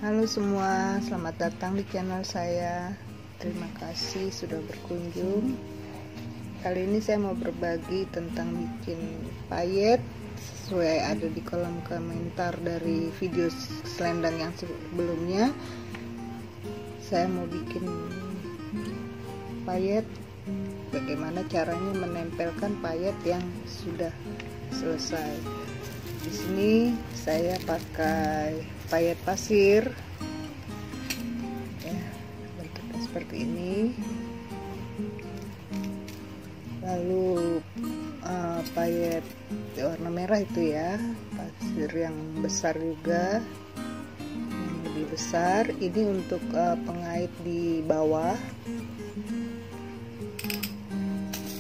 Halo semua, selamat datang di channel saya. Terima kasih sudah berkunjung. Kali ini saya mau berbagi tentang bikin payet sesuai ada di kolom komentar dari video selendang yang sebelumnya. Saya mau bikin payet, bagaimana caranya menempelkan payet yang sudah selesai. Di sini saya pakai payet pasir, ya, bentuknya seperti ini. Lalu payet warna merah itu ya, pasir yang besar juga, yang lebih besar. Ini untuk pengait di bawah.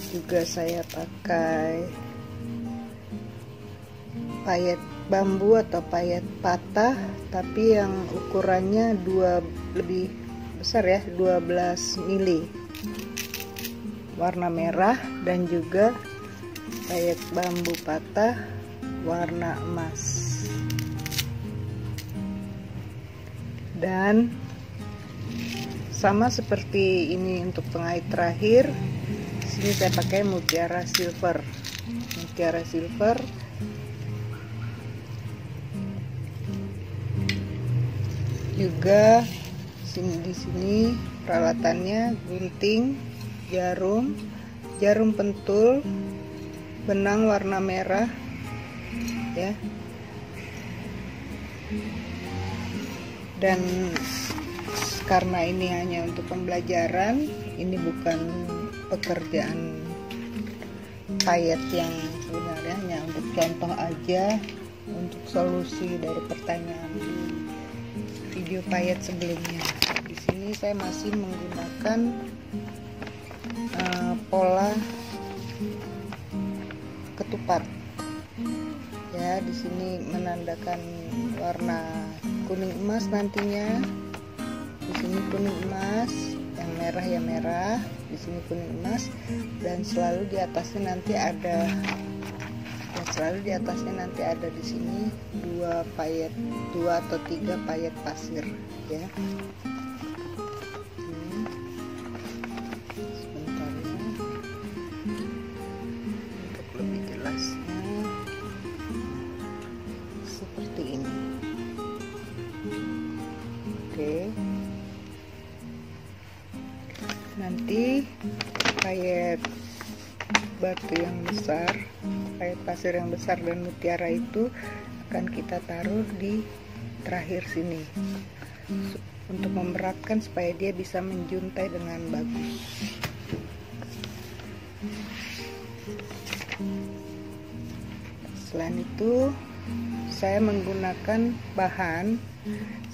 Juga saya pakai payet bambu atau payet patah, tapi yang ukurannya lebih besar ya, 12 mili, warna merah, dan juga payet bambu patah warna emas. Dan sama seperti ini untuk pengait terakhir, sini saya pakai mutiara silver. Juga di sini peralatannya gunting, jarum pentul, benang warna merah, ya. Dan karena ini hanya untuk pembelajaran, ini bukan pekerjaan payet yang sebenarnya, hanya untuk contoh aja, untuk solusi dari pertanyaan di video payet sebelumnya. Di sini saya masih menggunakan pola ketupat. Ya, di sini menandakan warna kuning emas nantinya. Di sini kuning emas, yang merah ya merah. Di sini kuning emas, dan selalu di atasnya nanti ada. Di sini 2 atau 3 payet pasir, ya. Sebentar ya, untuk lebih jelasnya seperti ini. Oke, nanti payet batu yang besar, payet pasir yang besar dan mutiara itu akan kita taruh di terakhir sini untuk memberatkan supaya dia bisa menjuntai dengan bagus. Selain itu, saya menggunakan bahan,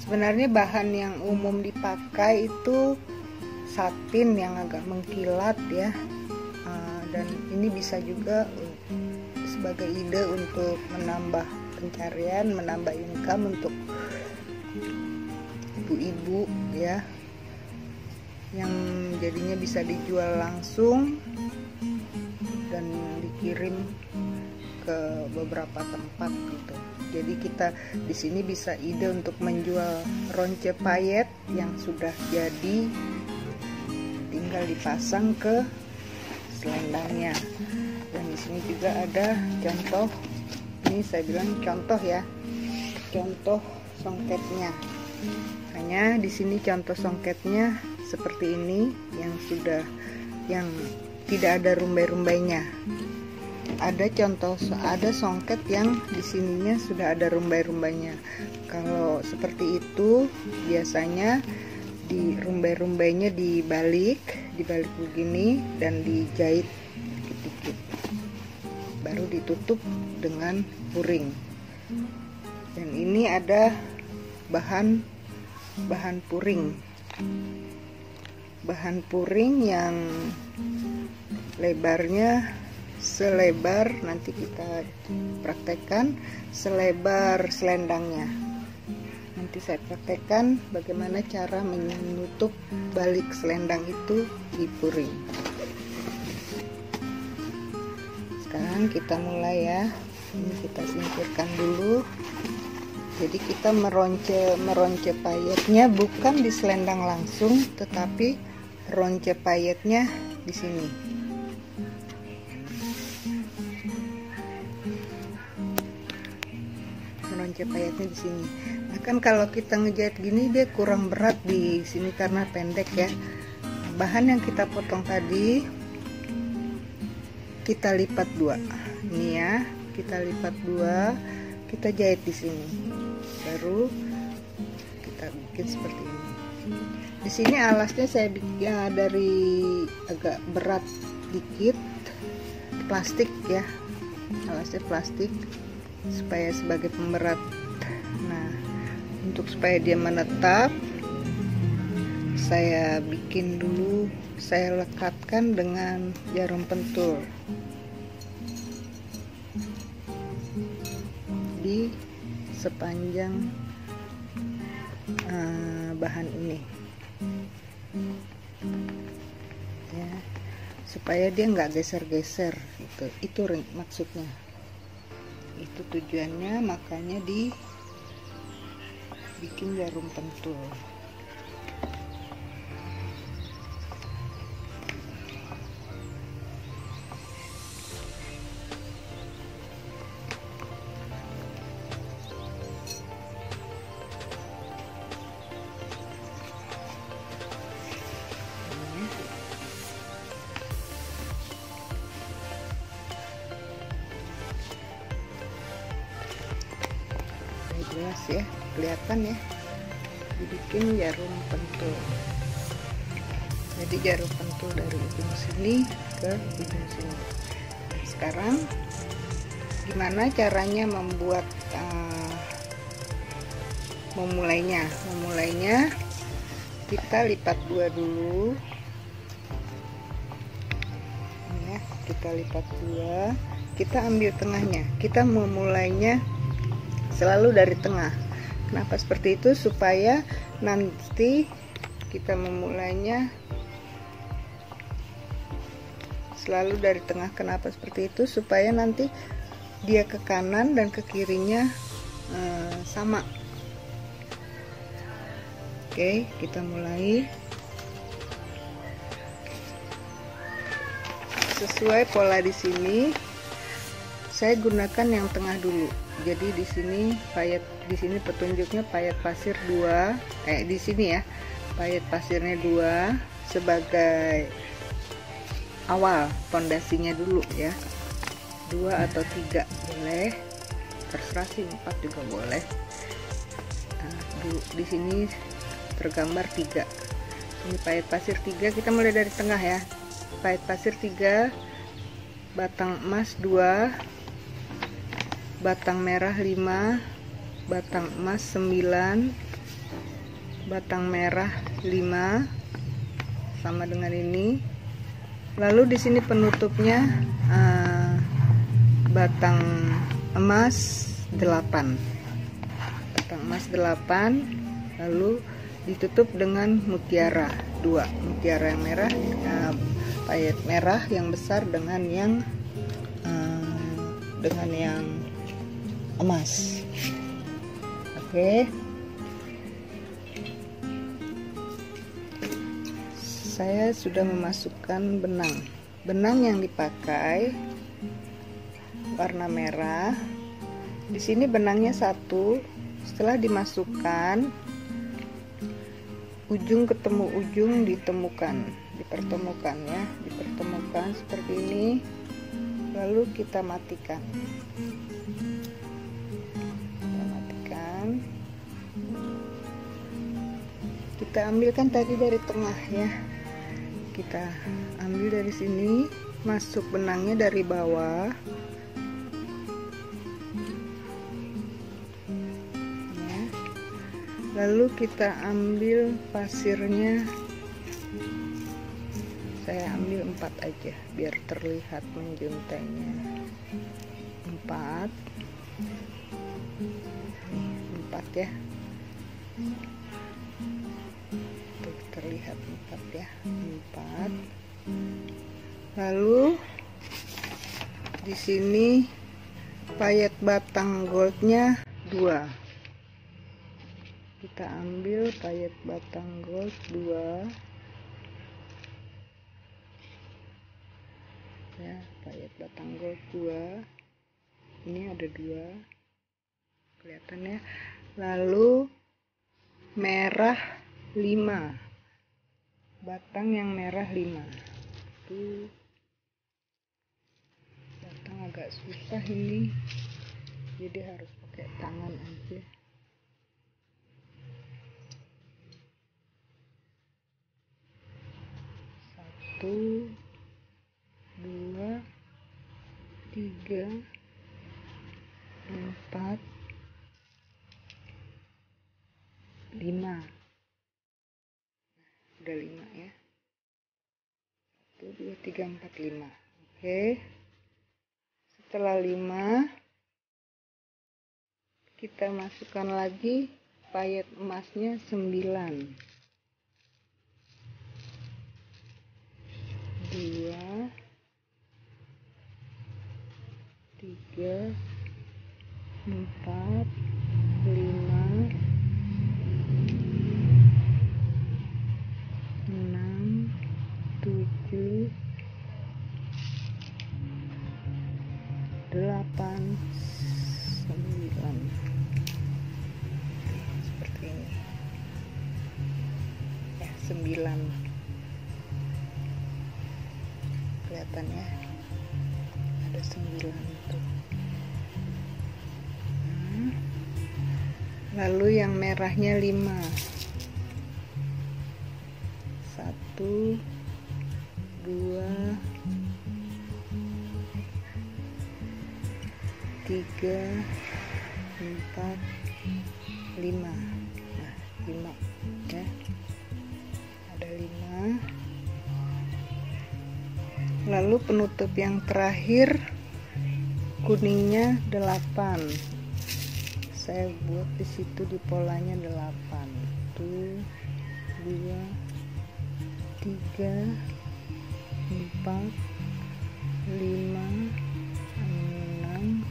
sebenarnya bahan yang umum dipakai itu satin yang agak mengkilat ya. Dan ini bisa juga sebagai ide untuk menambah pencarian, menambah income untuk ibu-ibu ya, yang jadinya bisa dijual langsung dan dikirim ke beberapa tempat gitu. Jadi kita di sini bisa ide untuk menjual ronce payet yang sudah jadi, tinggal dipasang ke selendangnya. Dan di sini juga ada contoh, ini saya bilang contoh ya, contoh songketnya. Hanya di sini contoh songketnya seperti ini, yang tidak ada rumbai-rumbainya. Ada songket yang di sininya sudah ada rumbai-rumbainya. Kalau seperti itu biasanya di rumbai-rumbainya dibalik begini dan dijahit dikit-dikit, baru ditutup dengan puring. Dan ini ada bahan puring yang lebarnya selebar, nanti kita praktekkan selebar selendangnya. Nanti saya praktekkan bagaimana cara menutup balik selendang itu di puring. Sekarang kita mulai ya. Ini kita singkirkan dulu. Jadi kita meronce payetnya bukan di selendang langsung, tetapi ronce payetnya di sini. Meronce payetnya di sini. Nah, kan kalau kita ngejahit gini dia kurang berat di sini karena pendek ya. Bahan yang kita potong tadi kita lipat dua. Ini ya, kita lipat dua, kita jahit di sini. Baru kita bikin seperti ini. Di sini alasnya saya bikin ya, dari agak berat dikit, plastik ya, alasnya plastik supaya sebagai pemberat. Nah, untuk supaya dia menetap, saya bikin dulu, saya lekatkan dengan jarum pentul di sepanjang bahan ini ya, supaya dia nggak geser-geser gitu. Itu maksudnya, itu tujuannya, makanya dibikin jarum pentul. Jelas ya, kelihatan ya, dibikin jarum pentul. Jadi jarum pentul dari ujung sini ke ujung sini. Sekarang gimana caranya membuat memulainya kita lipat dua dulu ya, kita lipat dua, kita ambil tengahnya, kita memulainya selalu dari tengah. Kenapa seperti itu? Supaya nanti kita memulainya selalu dari tengah. Kenapa seperti itu? Supaya nanti dia ke kanan dan ke kirinya sama. Oke, kita mulai sesuai pola di sini. Saya gunakan yang tengah dulu. Jadi di sini petunjuknya payet pasir 2, di sini ya, payet pasirnya 2 sebagai awal pondasinya dulu ya. 2 atau 3 boleh, terserah sih, 4 juga boleh. Nah, di sini tergambar 3. Ini payet pasir 3, kita mulai dari tengah ya. Payet pasir 3, batang emas 2, batang merah 5, batang emas 9, batang merah 5, sama dengan ini. Lalu di sini penutupnya batang emas 8, batang emas 8, lalu ditutup dengan mutiara 2, mutiara yang merah, payet merah yang besar dengan yang emas. Oke, saya sudah memasukkan benang yang dipakai warna merah. Di sini benangnya 1. Setelah dimasukkan, ujung ketemu ujung dipertemukan ya, dipertemukan seperti ini. Lalu kita matikan. Kita ambilkan tadi dari tengah ya, kita ambil dari sini, masuk benangnya dari bawah ya. Lalu kita ambil pasirnya, saya ambil 4 aja biar terlihat menjuntainya. 4 ya, tuh terlihat 4 ya, 4. Lalu di sini payet batang goldnya 2, kita ambil payet batang gold 2 ya, payet batang gold 2 ini ada 2 kelihatan ya, lalu merah 5, batang yang merah 5. Tuh batang agak susah ini, jadi harus pakai tangan aja. Satu, 2, 3, 4, 5. Udah 5 ya. 1, 2, 3, 4, 5. Oke. Setelah 5, kita masukkan lagi payet emasnya 9. 2, 3, 4, 5, 6, 7, 8, 9. Seperti ini ya, 9 kelihatan ya, ada 9 tuh. Lalu yang merahnya 5. 1, 2, 3, 4, 5. Nah, 5 ya. Ada 5. Lalu penutup yang terakhir kuningnya 8. Saya buat di situ di polanya 8. 1, 2, 3, 4, 5, 6,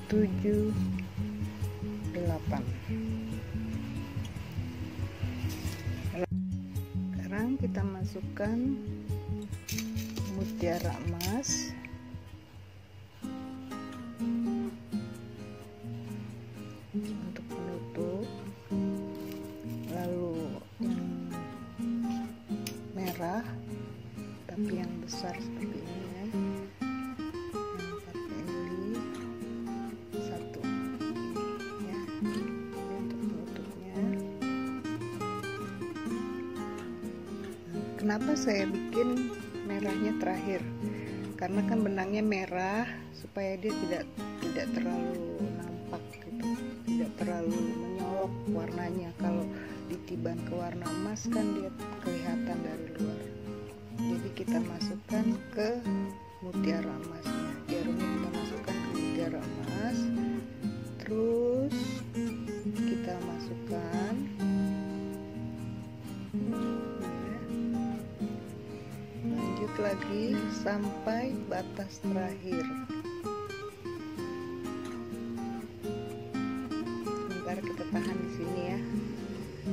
7, 8. Sekarang kita masukkan mutiara emas. Untuk penutup, lalu yang merah tapi yang besar seperti ini ya, yang pakai lili 1 ya, ini untuk penutupnya. Kenapa saya bikin merahnya terakhir? Karena kan benangnya merah supaya dia tidak terlalu nampak gitu, tidak terlalu menyolok warnanya. Kalau ditiban ke warna emas kan dia kelihatan dari luar. Jadi kita masukkan ke mutiara emasnya, jarumnya kita masukkan ke mutiara emas, terus kita masukkan lanjut lagi sampai batas terakhir. Sebentar kita tahan di sini ya,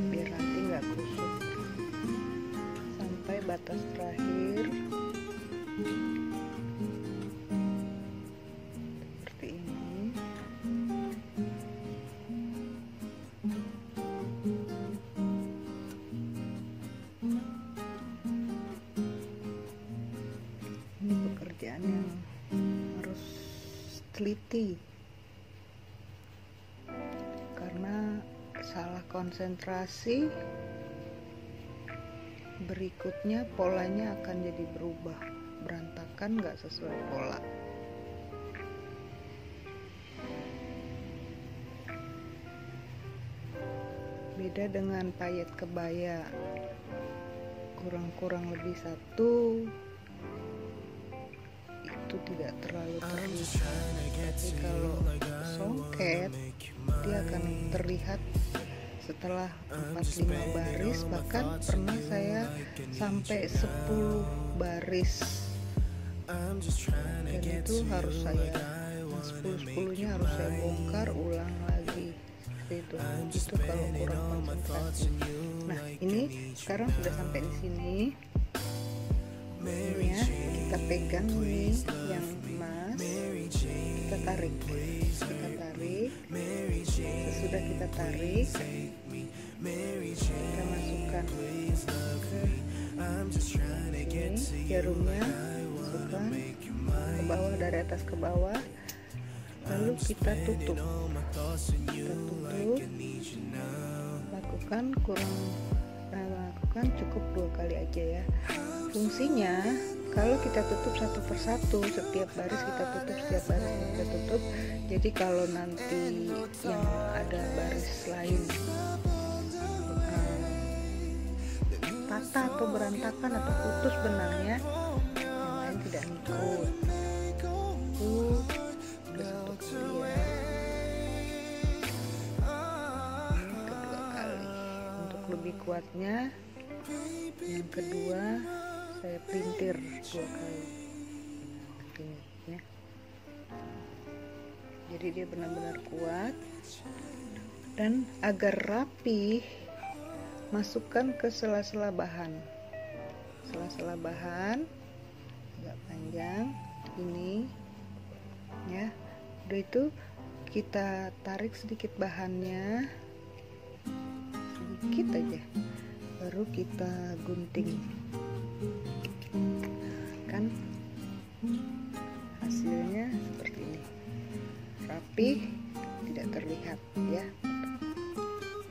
biar nanti nggak kusut. Sampai batas terakhir seperti ini. Ini pekerjaan yang harus teliti, karena salah konsentrasi berikutnya polanya akan jadi berubah, berantakan, nggak sesuai pola. Beda dengan payet kebaya, kurang lebih 1 itu tidak terlalu terlihat, tapi kalau songket dia akan terlihat setelah 4-5 baris, bahkan pernah saya sampai 10 baris dan itu harus saya 10-10-nya harus saya bongkar ulang lagi seperti itu kalau kurang konsentrasi. Nah ini sekarang sudah sampai di sini. Ini ya, kita pegang nih yang emas, kita tarik, sesudah kita tarik, kita masukkan ke sini, jarumnya masukkan ke bawah, dari atas ke bawah, lalu kita tutup, lakukan cukup 2 kali aja ya. Fungsinya kalau kita tutup satu persatu, setiap baris kita tutup, jadi kalau nanti yang ada baris lain patah atau berantakan atau putus benangnya, yang lain tidak ngikut. Kedua kali. Untuk lebih kuatnya, yang kedua saya pelintir 2 kali ini ya. Jadi dia benar-benar kuat. Dan agar rapi, masukkan ke sela-sela bahan agak panjang ini ya. Udah itu kita tarik sedikit bahannya, sedikit aja, baru kita gunting. Kan hasilnya seperti ini, rapi, tidak terlihat ya,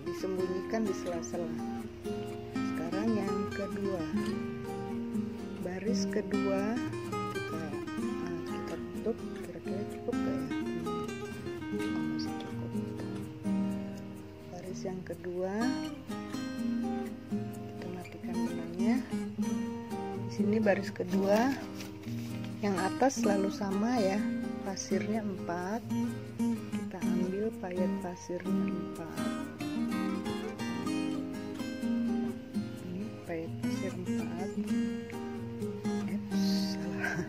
disembunyikan di sela-sela. Sekarang yang kedua, baris kedua kita tutup, kira-kira cukup gak ya? Masih cukup. Baris yang kedua kita matikan benangnya. Di sini baris kedua, yang atas selalu sama ya, pasirnya 4, kita ambil payet pasirnya 4, ini payet pasir 4, salah,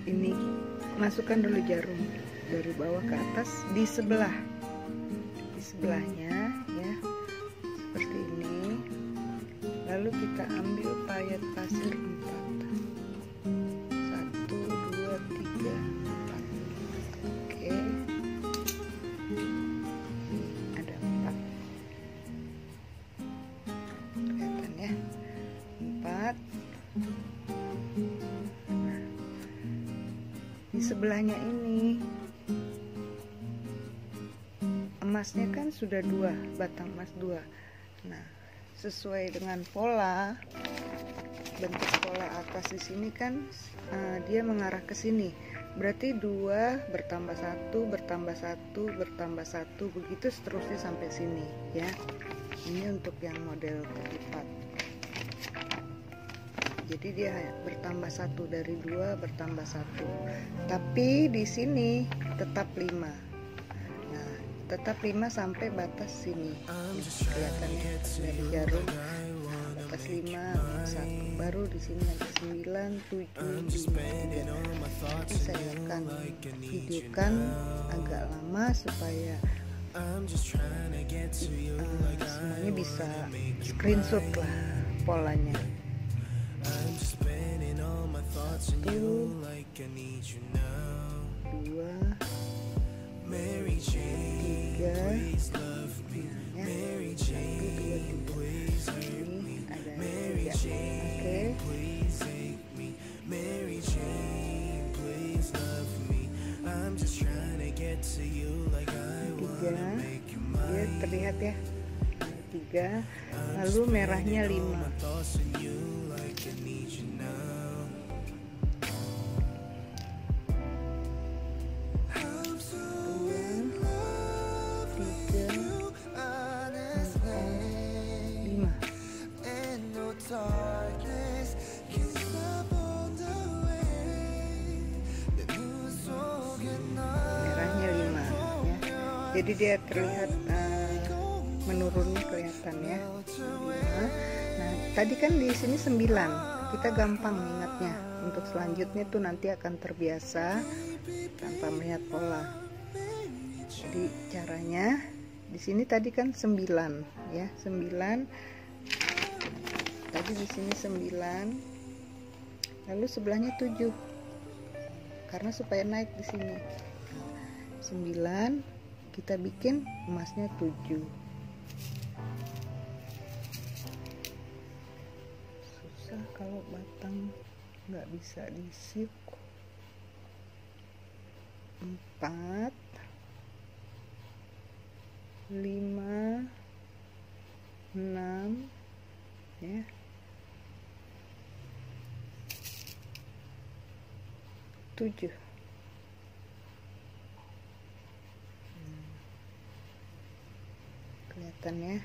ini masukkan dulu jarum dari bawah ke atas di sebelahnya ya, seperti ini. Lalu kita ambil payet pasir 4, 1, 2, 3, 4. Oke, ada 4, kelihatan ya, 4. Di sebelahnya ini emasnya kan sudah 2, batang emas 2. Nah, sesuai dengan pola, bentuk pola atas di sini kan dia mengarah ke sini, berarti 2 bertambah 1 bertambah 1 bertambah 1, begitu seterusnya sampai sini ya. Ini untuk yang model ketupat, jadi dia bertambah 1, dari 2 bertambah 1, tapi di sini tetap 5. Tetap 5 sampai batas sini, kelihatannya dari jarum batas 5, 1, baru di sini ada 9, 7, 5, 3. Nanti saya akan videokan agak lama supaya semuanya bisa screenshot lah polanya. 1, 2, 3, ya, 1, 2, 3. Ini ada 3. Oke, 3 dia terlihat ya, 3, lalu merahnya 5. Merahnya 5 ya. Jadi dia terlihat menurunnya kelihatan ya. 5. Nah, tadi kan di sini 9. Kita gampang ingatnya. untuk selanjutnya tuh nanti akan terbiasa tanpa melihat pola. Jadi caranya di sini tadi kan 9 ya, 9. Tadi di sini 9. Lalu sebelahnya 7. Karena supaya naik di sini. 9 kita bikin emasnya 7. Susah kalau batang nggak bisa disip. 4 5 6 ya, 7. Kelihatan ya.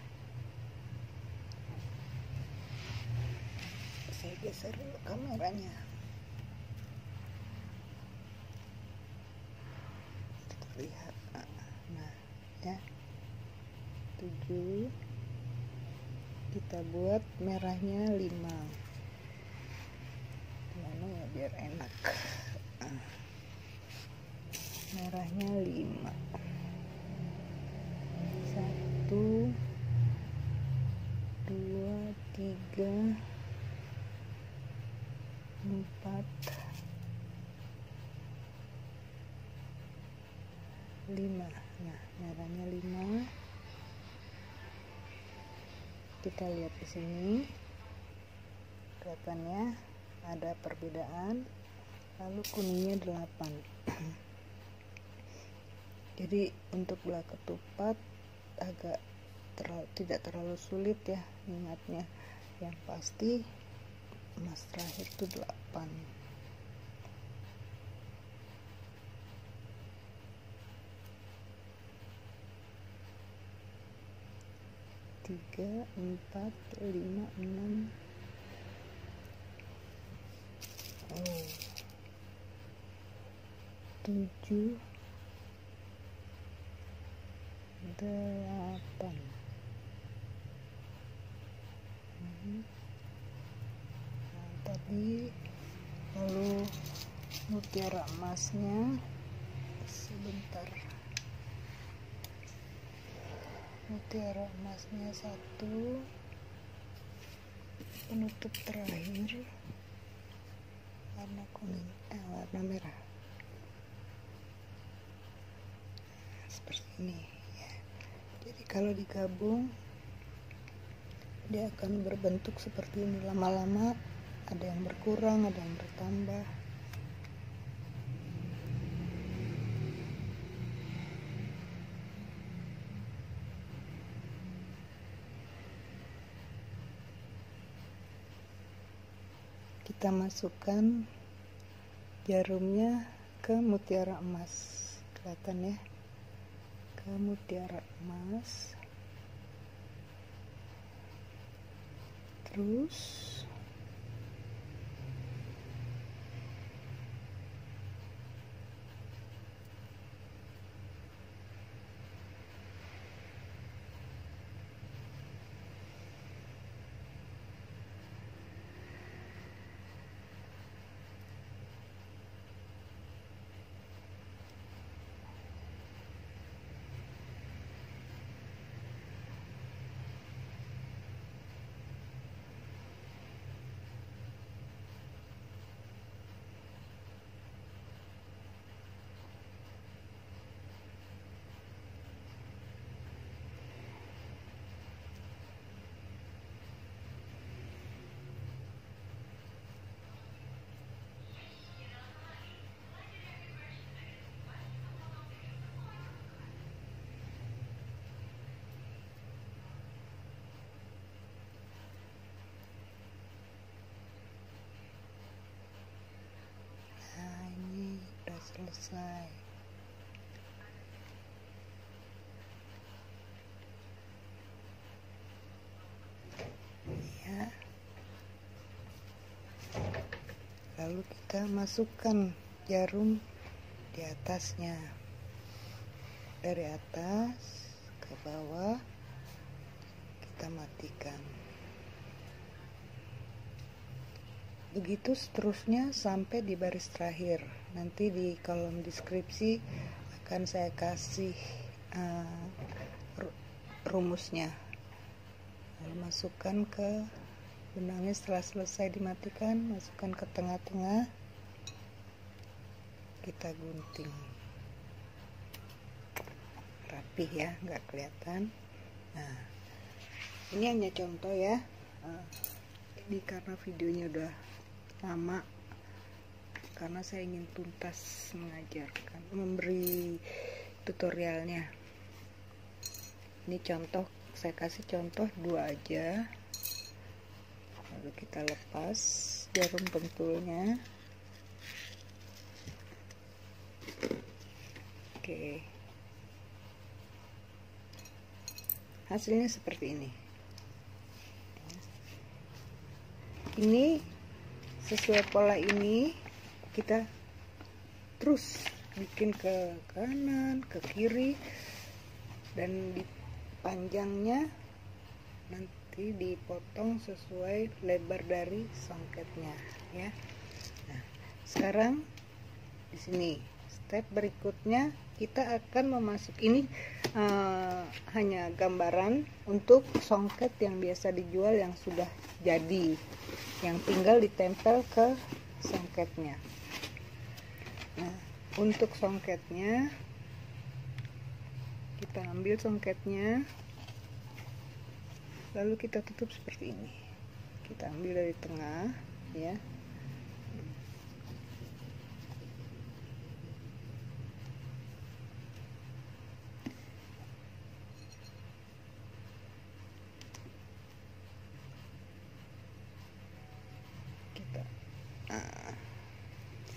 Saya geser dulu kameranya. Terlihat. Nah, ya. 7. Kita buat merahnya 5. Gimana ya biar enak. Merahnya 5. 1 2 3 4 5. Nah, merahnya 5. Kita lihat di sini. Kelihatannya ada perbedaan. Lalu kuningnya 8. Jadi untuk belah ketupat agak tidak terlalu sulit ya ingatnya. Yang pasti emas terakhir itu 8. 3 4 5 6. 7 8. Nah, tadi lalu mutiara emasnya sebentar. Mutiara emasnya 1, penutup terakhir warna kuning, warna merah seperti ini ya. Jadi kalau digabung dia akan berbentuk seperti ini. Lama-lama ada yang berkurang, ada yang bertambah. Kita masukkan jarumnya ke mutiara emas. Kelihatan ya, ke mutiara emas. Terus selesai. Ya. Lalu kita masukkan jarum di atasnya. Dari atas ke bawah kita matikan. begitu seterusnya sampai di baris terakhir. Nanti di kolom deskripsi akan saya kasih rumusnya. Lalu masukkan ke benangnya. Setelah selesai dimatikan, masukkan ke tengah-tengah, kita gunting rapih ya, nggak kelihatan. Nah, ini hanya contoh ya. Ini karena videonya udah lama, karena saya ingin tuntas mengajarkan, memberi tutorialnya. Ini contoh, saya kasih contoh 2 aja. Lalu kita lepas jarum pentulnya. Oke, hasilnya seperti ini. Ini sesuai pola ini kita terus bikin ke kanan, ke kiri, dan di panjangnya nanti dipotong sesuai lebar dari songketnya ya. Nah, sekarang di sini step berikutnya kita akan memasuk ini hanya gambaran untuk songket yang biasa dijual yang sudah jadi, yang tinggal ditempel ke songketnya. Nah, untuk songketnya kita ambil songketnya, lalu kita tutup seperti ini. Kita ambil dari tengah ya.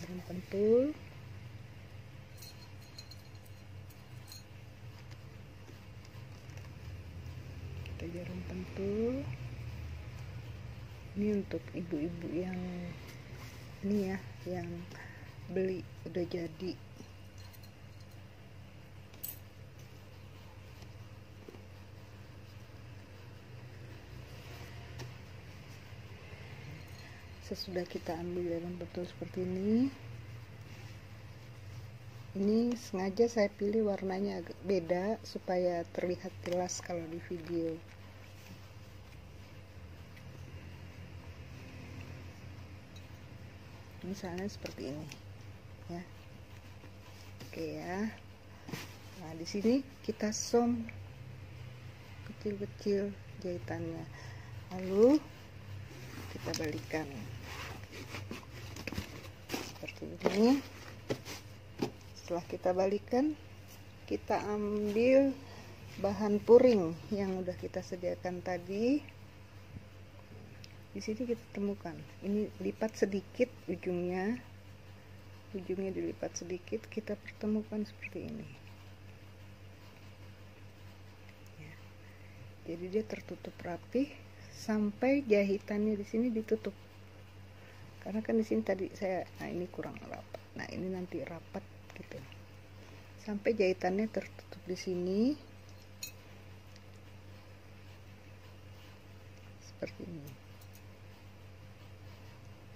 Jarum pentul, kita jarum pentul. Ini untuk ibu-ibu yang ini ya, yang beli udah jadi. Sesudah kita ambil jarum pentul seperti ini sengaja saya pilih warnanya agak beda supaya terlihat jelas kalau di video. Misalnya seperti ini ya. Oke ya. Nah, di sini kita som kecil-kecil jahitannya, lalu kita balikan seperti ini. Setelah kita balikan, kita ambil bahan puring yang udah kita sediakan tadi. Di sini kita temukan, ini lipat sedikit ujungnya dilipat sedikit, kita pertemukan seperti ini ya. Jadi dia tertutup rapih sampai jahitannya di sini ditutup. Karena kan di sini tadi saya, nah ini kurang rapat. Nah ini nanti rapat gitu. Sampai jahitannya tertutup di sini. Seperti ini.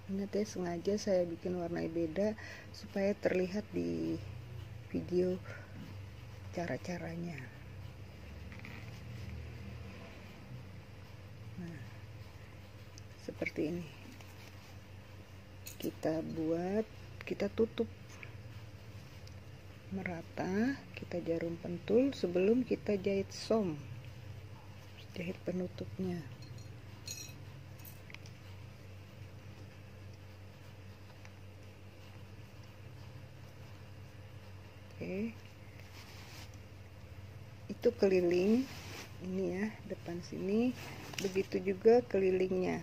Ingat ya, sengaja saya bikin warna beda supaya terlihat di video cara-caranya. Nah, seperti ini. Kita buat, kita tutup merata, kita jarum pentul sebelum kita jahit som, jahit penutupnya. Oke, itu keliling ini ya, depan sini, begitu juga kelilingnya.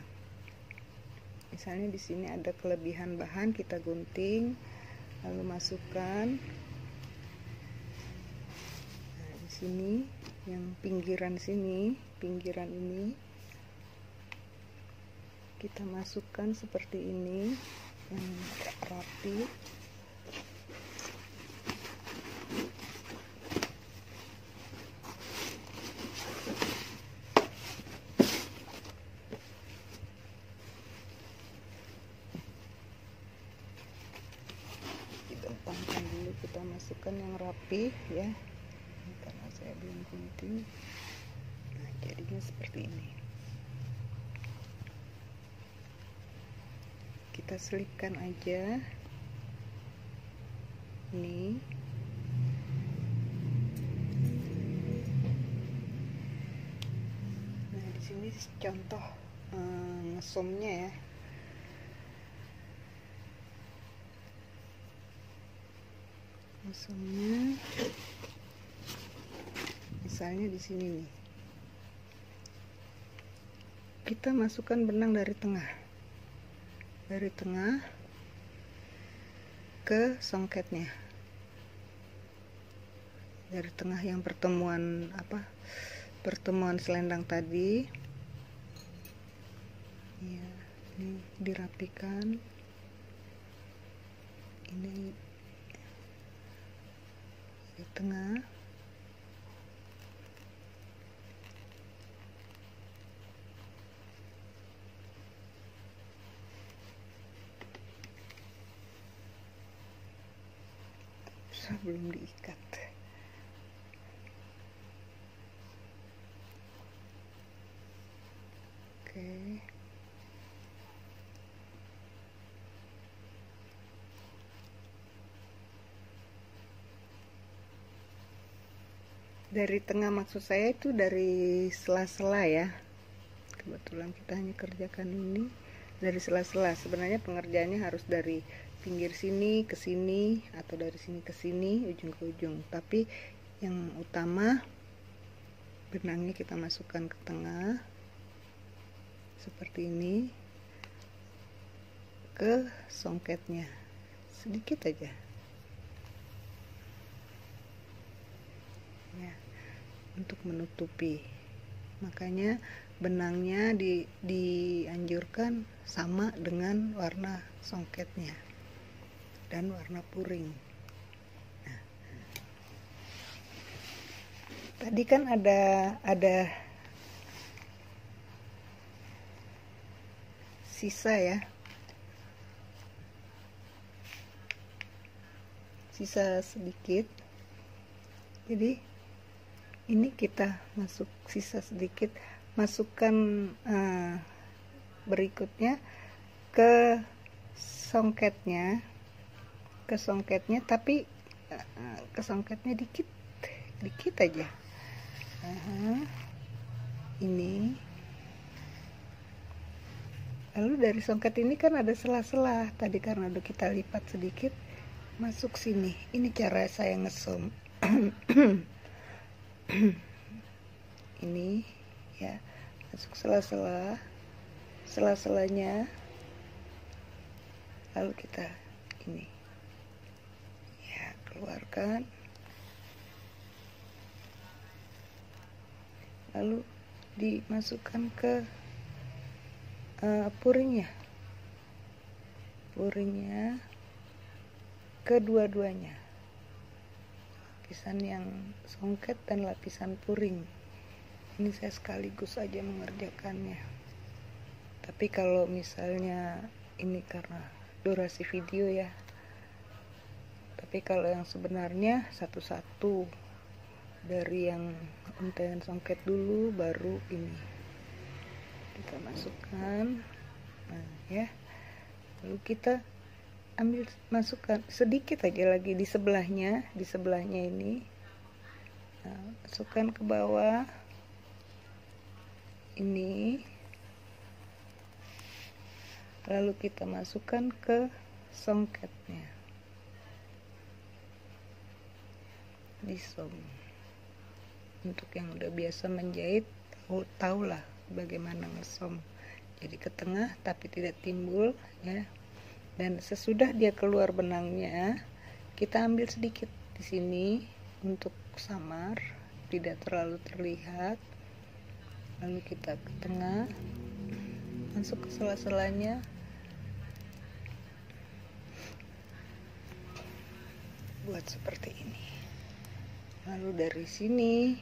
Misalnya di sini ada kelebihan bahan, kita gunting, lalu masukkan. Nah, di sini yang pinggiran sini, pinggiran ini kita masukkan seperti ini, yang rapi. rapi ya, karena saya belum gunting. Nah, jadinya seperti ini. Kita selipkan aja ini. Nah, di sini contoh ngesomnya ya. Ngesomnya misalnya di sini nih. Kita masukkan benang dari tengah. Dari tengah ke songketnya. Dari tengah yang pertemuan selendang tadi. Ya, ini dirapikan. Ini di tengah. Belum diikat. Oke. Dari tengah maksud saya itu dari sela-sela ya. Kebetulan kita hanya kerjakan ini dari sela-sela. Sebenarnya pengerjaannya harus dari pinggir sini ke sini atau dari sini ke sini, ujung ke ujung. Tapi yang utama benangnya kita masukkan ke tengah seperti ini, ke songketnya sedikit aja ya, untuk menutupi. Makanya benangnya dianjurkan sama dengan warna songketnya dan warna puring. Nah, tadi kan ada sisa ya, sisa sedikit. Jadi ini kita masuk sisa sedikit, masukkan berikutnya ke songketnya, tapi ke songketnya dikit aja. Ini lalu dari songket ini kan ada sela-sela tadi, karena udah kita lipat sedikit, masuk sini. Ini cara saya ngesom. Ini ya, masuk sela-selanya, lalu kita ini ya, keluarkan, lalu dimasukkan ke puringnya kedua-duanya, lapisan yang songket dan lapisan puring. Ini saya sekaligus aja mengerjakannya. Tapi kalau misalnya ini karena durasi video ya, tapi kalau yang sebenarnya satu-satu, dari yang untayan songket dulu baru ini kita masukkan. Nah ya, lalu kita ambil, masukkan sedikit aja lagi di sebelahnya ini. Nah, masukkan ke bawah ini, lalu kita masukkan ke songketnya, disom. Untuk yang udah biasa menjahit tahulah bagaimana ngesom. Jadi ke tengah tapi tidak timbul ya. Dan sesudah dia keluar benangnya, kita ambil sedikit di sini untuk samar, tidak terlalu terlihat. Lalu kita ke tengah, masuk ke sela-selanya, buat seperti ini. Lalu dari sini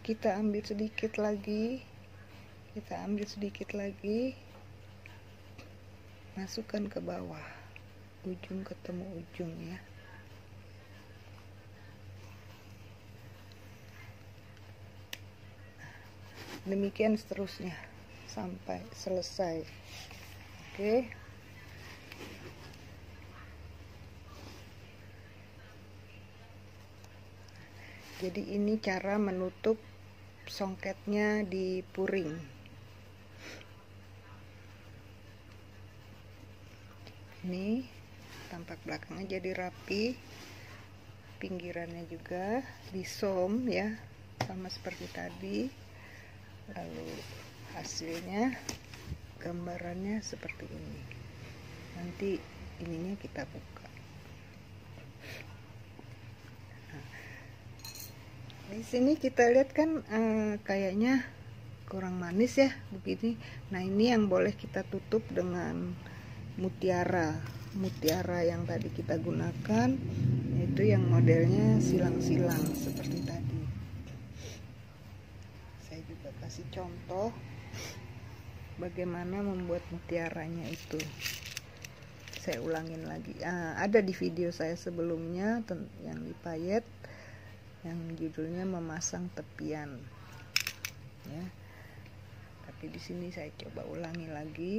kita ambil sedikit lagi, masukkan ke bawah, ujung ketemu ujung ya. Demikian seterusnya sampai selesai. Oke. Jadi ini cara menutup songketnya di puring. Ini tampak belakangnya jadi rapi, pinggirannya juga disom ya, sama seperti tadi. Lalu hasilnya gambarannya seperti ini. Nanti ininya kita buka. Di sini kita lihat kan kayaknya kurang manis ya begini. Nah, ini yang boleh kita tutup dengan mutiara yang tadi kita gunakan, yaitu yang modelnya silang-silang seperti tadi. Saya juga kasih contoh bagaimana membuat mutiaranya itu. Saya ulangin lagi. Ada di video saya sebelumnya yang dipayet, yang judulnya memasang tepian ya. Tapi di sini saya coba ulangi lagi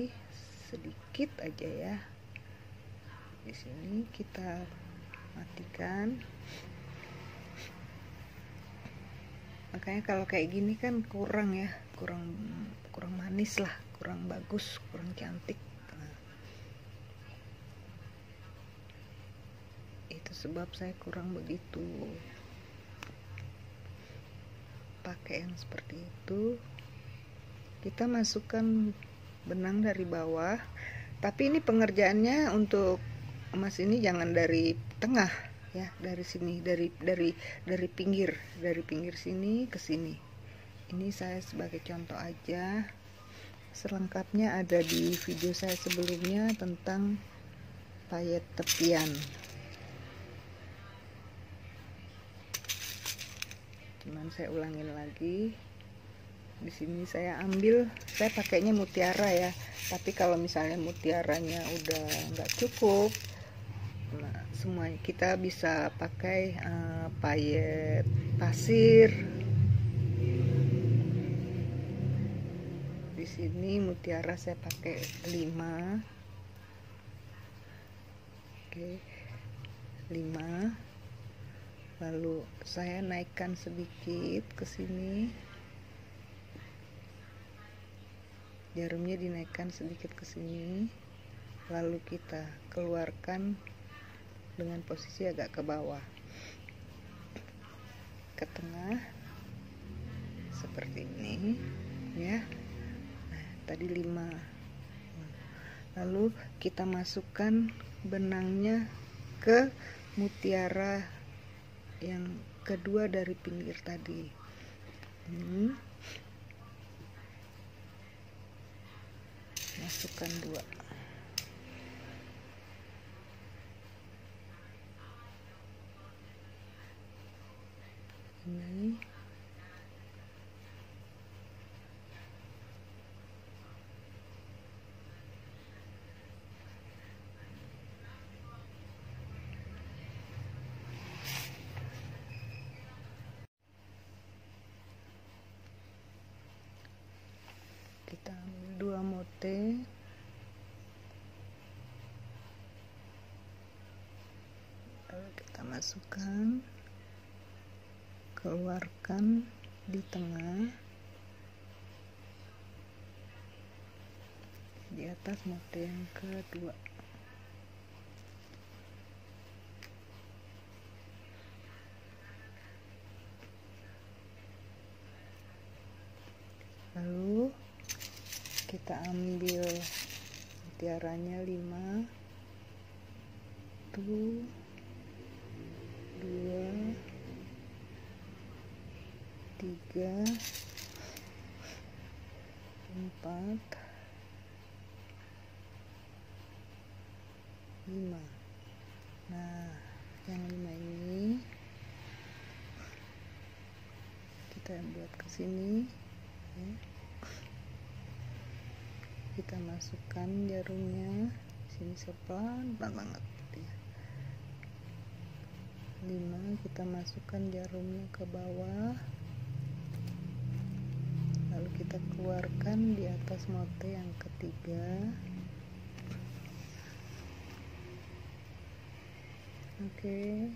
sedikit aja ya. Di sini kita matikan. Makanya kalau kayak gini kan kurang ya, kurang manis lah, kurang bagus, kurang cantik. Itu sebab saya kurang begitu pakai yang seperti itu. Kita masukkan benang dari bawah, tapi ini pengerjaannya untuk emas ini jangan dari tengah ya, dari sini, dari pinggir sini ke sini. Ini saya sebagai contoh aja. Selengkapnya ada di video saya sebelumnya tentang payet tepian. Cuman saya ulangin lagi. Di sini saya pakainya mutiara ya. Tapi kalau misalnya mutiaranya udah nggak cukup, nah, semuanya kita bisa pakai payet pasir. Di sini mutiara saya pakai 5. Oke, 5. Lalu saya naikkan sedikit ke sini, jarumnya dinaikkan sedikit ke sini, lalu kita keluarkan dengan posisi agak ke bawah, ke tengah seperti ini ya. Nah, tadi 5. Lalu kita masukkan benangnya ke mutiara yang kedua dari pinggir tadi. Masukkan 2. Ini kita ambil 2 mote, lalu kita masukkan, keluarkan di tengah, di atas mote yang kedua. Lalu kita ambil mutiaranya 5, 1, 2, 3, 4, 5. Nah, yang 5 ini kita buat ke sini ya. Kita masukkan jarumnya sini pelan banget ya. 5 kita masukkan jarumnya ke bawah, lalu kita keluarkan di atas mote yang ketiga. Oke,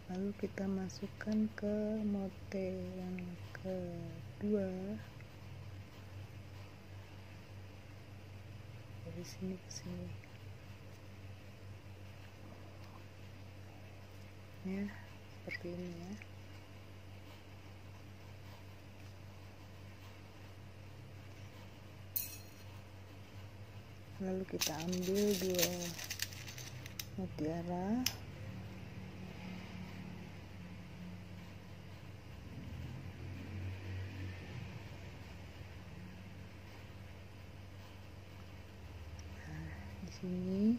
lalu kita masukkan ke mote yang kedua dari sini ke sini ya, seperti ini ya. Lalu kita ambil 2 mutiara, sini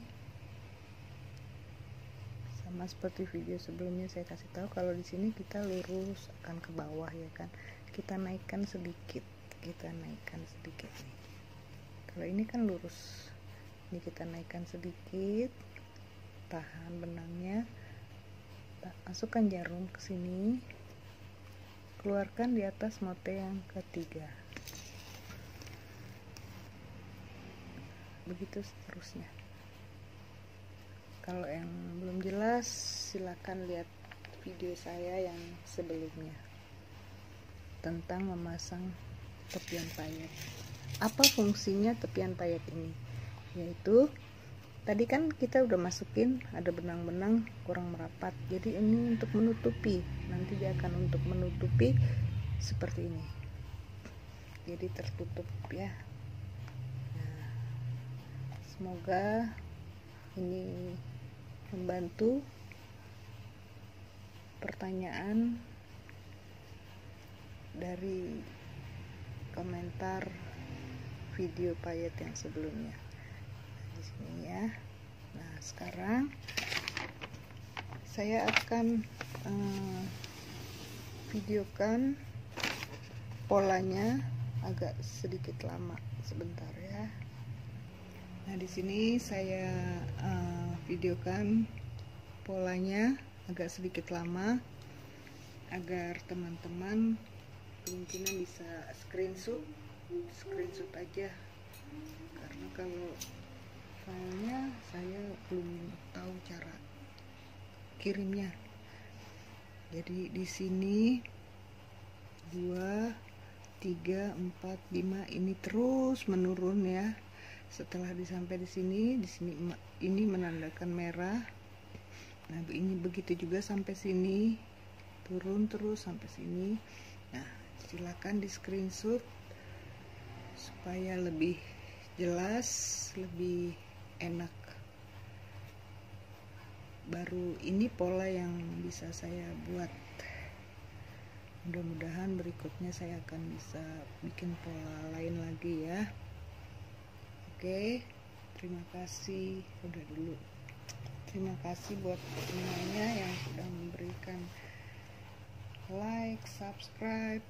sama seperti video sebelumnya saya kasih tahu, kalau di sini kita lurus akan ke bawah ya kan, kita naikkan sedikit nih. Kalau ini kan lurus, ini kita naikkan sedikit, tahan benangnya, masukkan jarum ke sini, keluarkan di atas mote yang ketiga. Begitu seterusnya. Kalau yang belum jelas silakan lihat video saya yang sebelumnya tentang memasang tepian payet. Apa fungsinya tepian payet ini? Yaitu tadi kan kita udah masukin ada benang-benang kurang merapat, jadi ini untuk menutupi, nanti dia akan untuk menutupi seperti ini, jadi tertutup ya. Semoga ini membantu pertanyaan dari komentar video payet yang sebelumnya. Di sini ya. Nah, sekarang saya akan videokan polanya agak sedikit lama sebentar ya. Nah, di sini saya videokan polanya agak sedikit lama agar teman-teman kemungkinan bisa screenshot aja, karena kalau filenya saya belum tahu cara kirimnya. Jadi di sini 2, 3, 4, 5 ini terus menurun ya. Setelah sampai di sini ini menandakan merah. Nah, ini begitu juga sampai sini, turun terus sampai sini. Nah, silakan di screenshot supaya lebih jelas, lebih enak. Baru ini pola yang bisa saya buat. Mudah-mudahan berikutnya saya akan bisa bikin pola lain lagi ya. Oke, terima kasih udah dulu. Terima kasih buat semuanya yang sudah memberikan like, subscribe,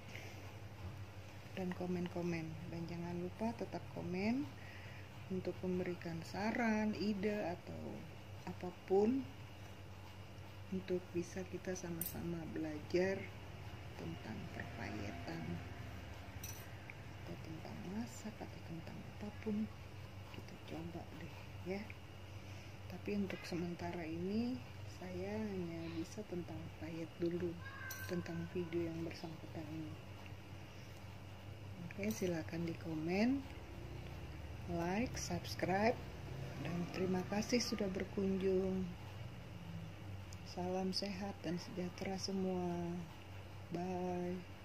dan komen-komen. Dan jangan lupa tetap komen untuk memberikan saran, ide, atau apapun untuk bisa kita sama-sama belajar tentang perpayetan atau tentang masak atau tentang apapun. Kita coba deh ya. Tapi untuk sementara ini saya hanya bisa tentang payet dulu, tentang video yang bersangkutan ini. Oke, silakan di komen, like, subscribe, dan terima kasih sudah berkunjung. Salam sehat dan sejahtera semua. Bye.